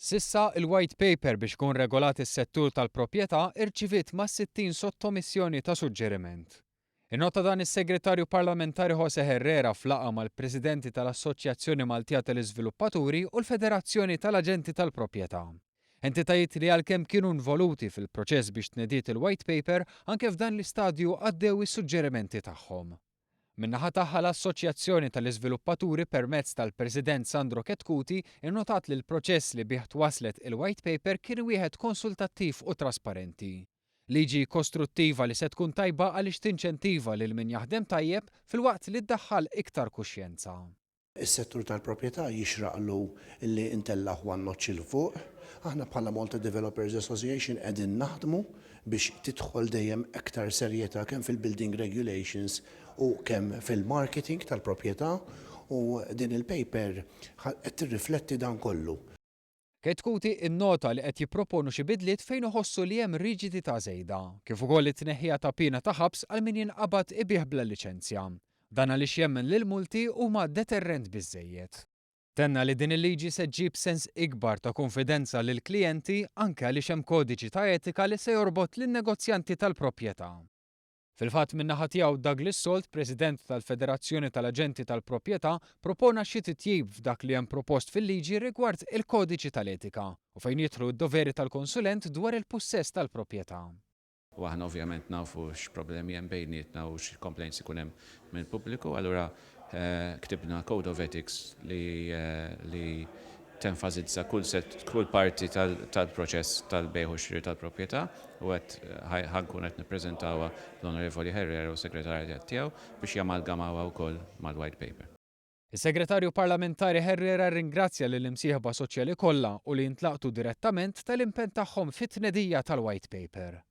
Sissa il-White Paper biex kun regolat is-settur tal-proprjetà irċiviet ma' 60 sottomissjoni ta' suġġeriment. Innota dan is-Segretarju Parlamentari Jose Herrera f'laqgħa mal-Presidenti tal-Assoċjazzjoni Maltija tal-Iżviluppaturi u l-Federazzjoni tal-Aġenti tal-Proprjetà. Entitajiet li għalkemm kienu involuti fil-proċess biex tnediet il-White Paper anke f'dan l-istadju għaddew is-suġġerimenti tagħhom. Min-naħa tagħha l-Assoċjazzjoni tal-Iżviluppaturi permezz tal-President Sandro Ketkuti innotat li l-proċess li bih waslet il-White Paper kien wieħed konsultattiv u trasparenti. Liġi kostruttiva li se tkun tajba għaliex tinċentiva lil min jaħdem tajjeb filwaqt li ddaħħal iktar kuxjenza. Is-settur tal-proprjetà jixraqlu li intellaħ one-notch il fuq. Aħna bħala Malta Developers Association qegħdin naħdmu biex tidħol dejjem aktar serjetà kemm fil-building regulations u kemm fil-marketing tal-proprjetà u din il-paper qed tirrifletti dan kollu. Ketkuti innota li qed jipproponu xi bidliet fejn iħossu li hemm riġidità żejda, kif ukoll it-tneħħija ta' pina ta' ħabs għal min jinqabad ibih bla liċenzja. Dan għaliex jemmen li l-multi huma deterrent biżżejjed. Tenna li din il-liġi se ġġib sens ikbar ta' konfidenza lil klijenti anke għaliex hemm kodiċi ta' etika li se jorbot lin-negozjanti tal-proprjetà. Fil-fatt min-naħa tiegħu Douglas Salt, President tal-Federazzjoni tal-Aġenti tal-Proprjetà, propona xi titjib f'dak li hemm propost fil-liġi rigward il-kodiċi tal-etika u fejn jidħlu d-doveri tal-konsulent dwar il-pussess tal-proprjetà. U aħna ovvjament nafu x'problemi hemm bejnietna u x'complaints ikun hemm mill-pubbliku, allura ktibna Code of Ethics li tenfasizza kull parti tal-proċess tal-bejħ u xiri tal-proprjetà u qed ħankun qed nippreżentawha l-Onorevoli Herrera u segretarja tiegħu biex jamalgamawha wkoll mal-White Paper. Is-Segretarju Parlamentari Herrera ringrazzja lill-imsieħba soċjali kollha u li jintlaqtu direttament tal-impenn tagħhom fit-tnedija tal-White Paper.